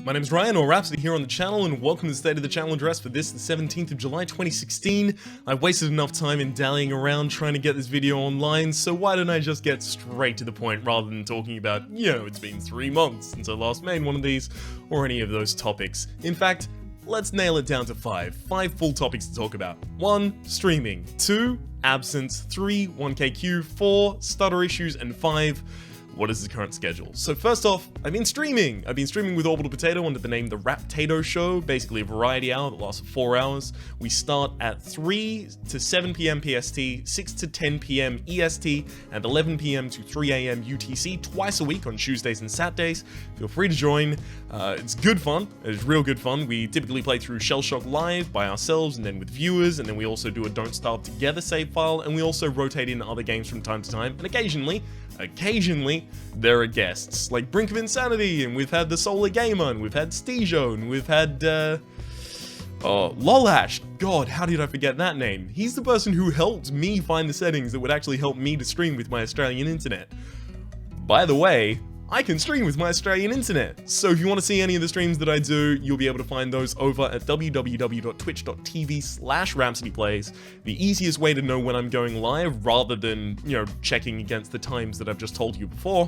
My name is Ryan, or Rhapsody, here on the channel, and welcome to the State of the Channel address for this, the 17th of July 2016. I've wasted enough time in dallying around trying to get this video online, so why don't I just get straight to the point rather than talking about, it's been 3 months since I last made one of these, or any of those topics. In fact, let's nail it down to 5 full topics to talk about. 1. Streaming. 2. Absence. 3. 1KQ. 4. Stutter issues. And 5. What is the current schedule? So first off, I've been streaming with Orbital Potato under the name The Rhapsody Show, basically a variety hour that lasts for 4 hours. We start at 3 to 7 PM PST, 6 to 10 PM EST, and 11 PM to 3 AM UTC twice a week on Tuesdays and Saturdays. Feel free to join. It's good fun. It's real good fun. We typically play through Shell Shock live by ourselves and then with viewers, and then we also do a Don't Starve Together save file, and we also rotate in other games from time to time, and occasionally, there are guests, like Brink of Insanity, and we've had the Solar Gamer, and we've had Steejo, and we've had, Lolash. God, how did I forget that name? He's the person who helped me find the settings that would actually help me to stream with my Australian internet. By the way, I can stream with my Australian internet, so if you want to see any of the streams that I do, you'll be able to find those over at www.twitch.tv/RhapsodyPlays. The easiest way to know when I'm going live, rather than, checking against the times that I've just told you before,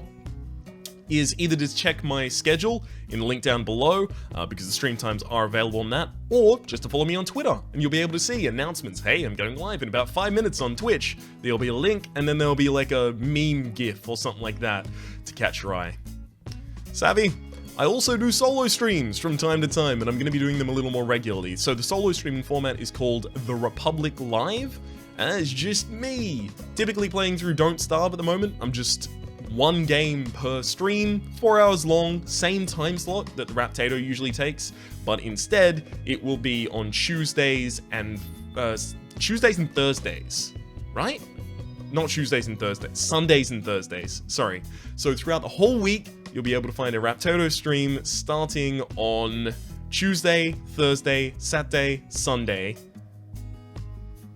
is either to check my schedule in the link down below, because the stream times are available on that, or just to follow me on Twitter, and you'll be able to see announcements. Hey, I'm going live in about 5 minutes on Twitch. There'll be a link, and then there'll be like a meme gif or something like that to catch your eye. Savvy? I also do solo streams from time to time, and I'm going to be doing them a little more regularly. So the solo streaming format is called The Republic Live, and it's just me, typically playing through Don't Starve at the moment. I'm just one game per stream, 4 hours long, same time slot that the Rhapsody usually takes, but instead it will be on Tuesdays and Thursdays, right? Not Tuesdays and Thursdays, Sundays and Thursdays, sorry. So throughout the whole week, you'll be able to find a Rhapsody stream starting on Tuesday, Thursday, Saturday, Sunday.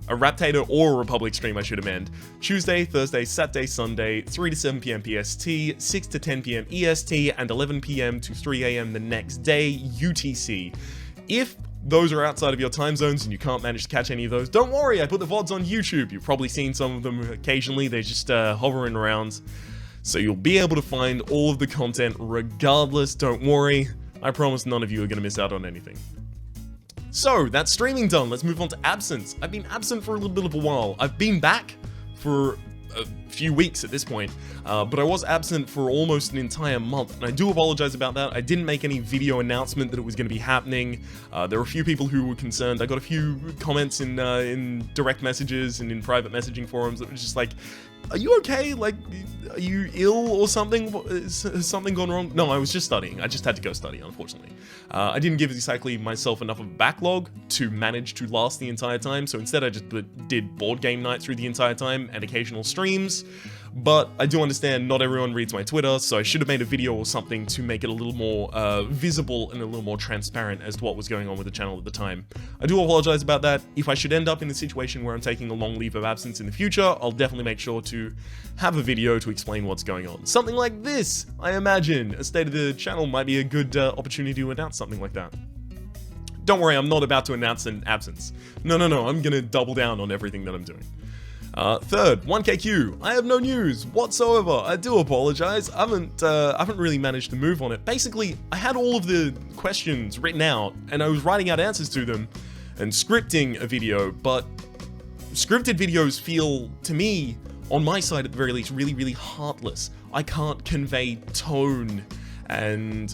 A Rhapsody or a Republic stream, I should amend. Tuesday, Thursday, Saturday, Sunday, 3 to 7 PM PST, 6 to 10 PM EST, and 11 PM to 3 AM the next day, UTC. If those are outside of your time zones and you can't manage to catch any of those, don't worry, I put the VODs on YouTube. You've probably seen some of them occasionally, they're just hovering around. So you'll be able to find all of the content regardless, don't worry. I promise none of you are going to miss out on anything. So, that's streaming done, let's move on to absence. I've been absent for a little bit of a while. I've been back for a few weeks at this point, but I was absent for almost an entire month, and I do apologize about that. I didn't make any video announcement that it was going to be happening. There were a few people who were concerned. I got a few comments in direct messages and in private messaging forums that was just like, are you okay? Like, are you ill or something? Has something gone wrong? No, I was just studying. I just had to go study, unfortunately. I didn't give exactly myself enough of a backlog to manage to last the entire time, so instead I just did board game night through the entire time and occasional streams. But I do understand not everyone reads my Twitter, so I should have made a video or something to make it a little more visible and a little more transparent as to what was going on with the channel at the time. I do apologize about that. If I should end up in a situation where I'm taking a long leave of absence in the future, I'll definitely make sure to have a video to explain what's going on. Something like this, I imagine. A State of the Channel might be a good opportunity to announce something like that. Don't worry, I'm not about to announce an absence. No, I'm gonna double down on everything that I'm doing. Third, 1KQ. I have no news whatsoever. I do apologize. I haven't really managed to move on it. Basically, I had all of the questions written out, and I was writing out answers to them and scripting a video, but scripted videos feel, to me, on my side at the very least, really, really heartless. I can't convey tone and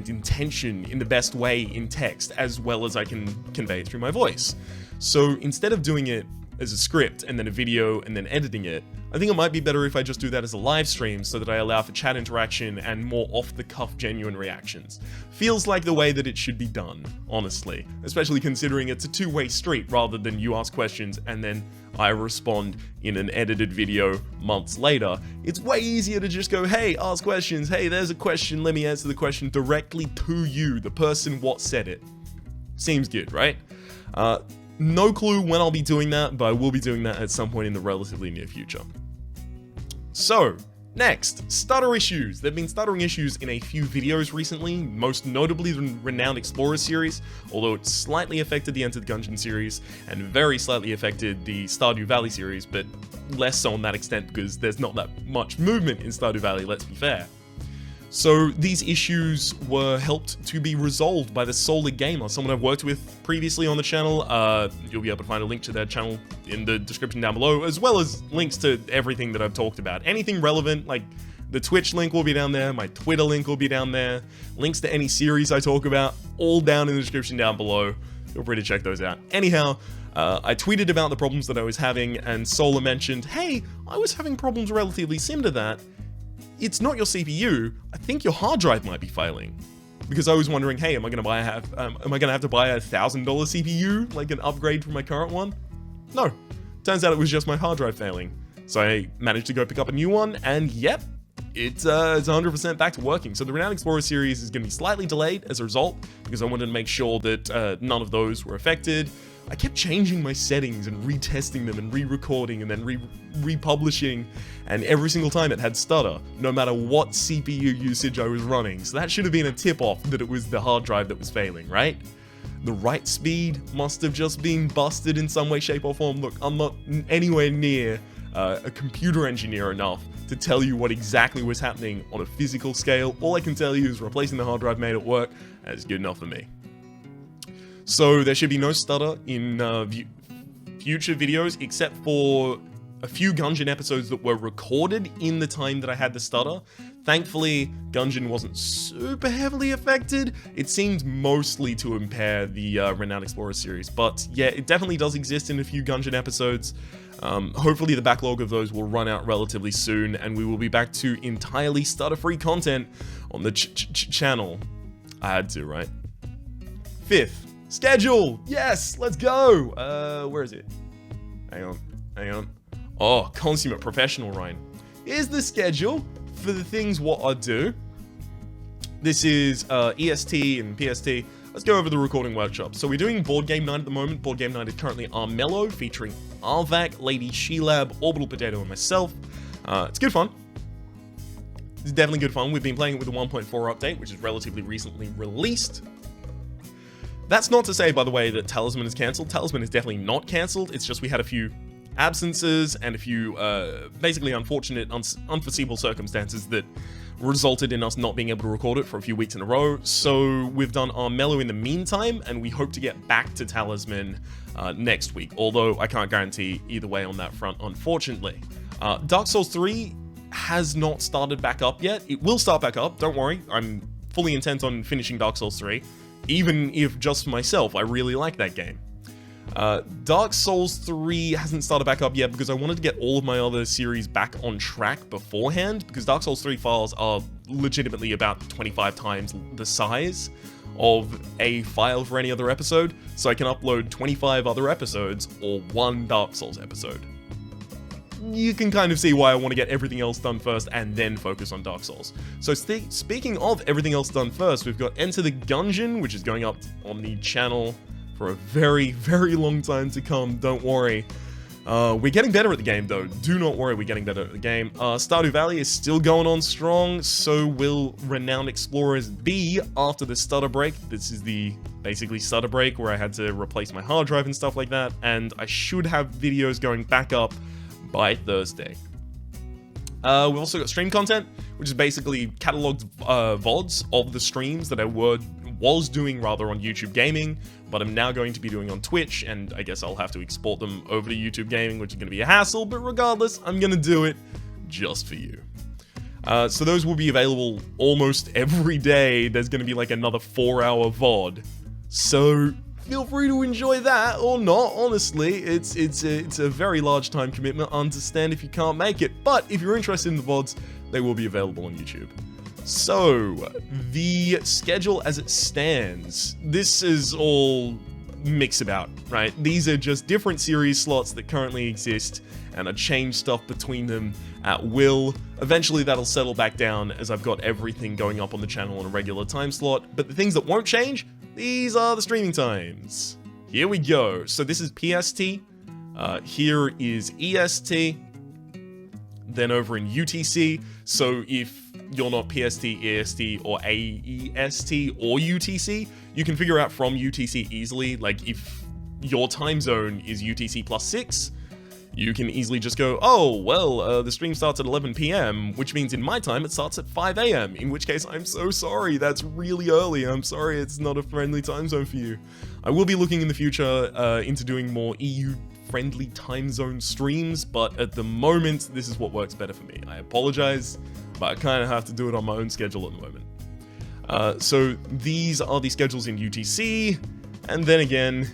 intention in the best way in text as well as I can convey it through my voice. So instead of doing it as a script and then a video and then editing it, I think it might be better if I just do that as a live stream so that I allow for chat interaction and more off-the-cuff genuine reactions. Feels like the way that it should be done, honestly, especially considering it's a two-way street rather than you ask questions and then I respond in an edited video months later. It's way easier to just go, hey, ask questions, hey, there's a question, let me answer the question directly to you, the person what said it. Seems good, right? No clue when I'll be doing that, but I will be doing that at some point in the relatively near future. So, Next, stutter issues. There have been stuttering issues in a few videos recently, most notably the Renowned Explorer series, although it slightly affected the Enter the Gungeon series, and very slightly affected the Stardew Valley series, but less so on that extent because there's not that much movement in Stardew Valley, let's be fair. So these issues were helped to be resolved by the Solid Gamer, someone I've worked with previously on the channel. You'll be able to find a link to their channel in the description down below, as well as links to everything that I've talked about. Anything relevant, like the Twitch link will be down there, my Twitter link will be down there, links to any series I talk about, all down in the description down below. Feel free to check those out. Anyhow, I tweeted about the problems that I was having, and Solar mentioned, hey, I was having problems relatively similar to that. It's not your CPU, I think your hard drive might be failing. Because I was wondering, hey, am I gonna have to buy a $1,000 CPU, like an upgrade from my current one? No, turns out it was just my hard drive failing. So I managed to go pick up a new one, and yep, it's 100% back to working. So the Renowned Explorer series is gonna be slightly delayed as a result, because I wanted to make sure that none of those were affected. I kept changing my settings and retesting them and re-recording and then republishing, and every single time it had stutter, no matter what CPU usage I was running. So that should have been a tip-off that it was the hard drive that was failing, right? The write speed must have just been busted in some way, shape, or form. Look, I'm not anywhere near a computer engineer enough to tell you what exactly was happening on a physical scale. All I can tell you is replacing the hard drive made it work, and it's good enough for me. So there should be no stutter in future videos, except for a few Gungeon episodes that were recorded in the time that I had the stutter. Thankfully, Gungeon wasn't super heavily affected. It seemed mostly to impair the Renowned Explorer series, but yeah, it definitely does exist in a few Gungeon episodes. Hopefully the backlog of those will run out relatively soon, and we will be back to entirely stutter-free content on the channel. I had to, right? 5th. Schedule! Yes! Let's go! Where is it? Hang on. Oh, consummate professional, Ryan. Here's the schedule for the things what I do. This is EST and PST. Let's go over the recording workshop. So we're doing board game night at the moment. Board game night is currently Armello, featuring Arvac, Lady Shelab, Orbital Potato, and myself. It's good fun. It's definitely good fun. We've been playing it with the 1.4 update, which is relatively recently released. That's not to say, by the way, that Talisman is cancelled. Talisman is definitely not cancelled. It's just we had a few absences and a few basically unfortunate, unforeseeable circumstances that resulted in us not being able to record it for a few weeks in a row. So we've done Armello in the meantime, and we hope to get back to Talisman next week, although I can't guarantee either way on that front, unfortunately. Dark Souls 3 has not started back up yet. It will start back up, don't worry. I'm fully intent on finishing Dark Souls 3. Even if just for myself, I really like that game. Dark Souls 3 hasn't started back up yet because I wanted to get all of my other series back on track beforehand, because Dark Souls 3 files are legitimately about 25 times the size of a file for any other episode, so I can upload 25 other episodes or one Dark Souls episode. You can kind of see why I want to get everything else done first and then focus on Dark Souls. So speaking of everything else done first, we've got Enter the Gungeon, which is going up on the channel for a very, very long time to come, don't worry. We're getting better at the game though, do not worry, we're getting better at the game. Stardew Valley is still going on strong, so will Renowned Explorers be after the stutter break. This is the basically stutter break where I had to replace my hard drive and stuff like that, and I should have videos going back up by Thursday. We've also got stream content, which is basically cataloged VODs of the streams that I was doing rather on YouTube Gaming, but I'm now going to be doing on Twitch, and I guess I'll have to export them over to YouTube Gaming, which is going to be a hassle, but regardless, I'm going to do it just for you. So those will be available almost every day. There's going to be like another 4-hour VOD. So feel free to enjoy that or not, honestly. It's a very large time commitment. I understand if you can't make it, but if you're interested in the VODs, they will be available on YouTube. So, the schedule as it stands, this is all mix about, right? These are just different series slots that currently exist, and I change stuff between them at will. Eventually that'll settle back down as I've got everything going up on the channel on a regular time slot, but the things that won't change, these are the streaming times. Here we go. So this is PST, here is EST, then over in UTC. So if you're not PST, EST, or AEST or UTC, you can figure out from UTC easily. Like if your time zone is UTC plus 6, you can easily just go, oh, well, the stream starts at 11 p.m., which means in my time it starts at 5 a.m., in which case I'm so sorry, that's really early. I'm sorry it's not a friendly time zone for you. I will be looking in the future into doing more EU-friendly time zone streams, but at the moment, this is what works better for me. I apologize, but I kind of have to do it on my own schedule at the moment. So these are the schedules in UTC, and then again,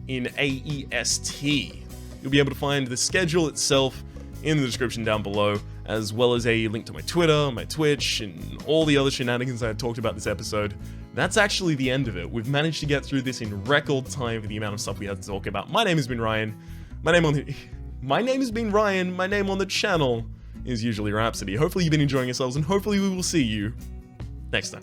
in AEST. You'll be able to find the schedule itself in the description down below, as well as a link to my Twitter, my Twitch, and all the other shenanigans I had talked about this episode. That's actually the end of it. We've managed to get through this in record time for the amount of stuff we had to talk about. My name has been Ryan. My name has been Ryan. My name on the channel is usually Rhapsody. Hopefully you've been enjoying yourselves, and hopefully we will see you next time.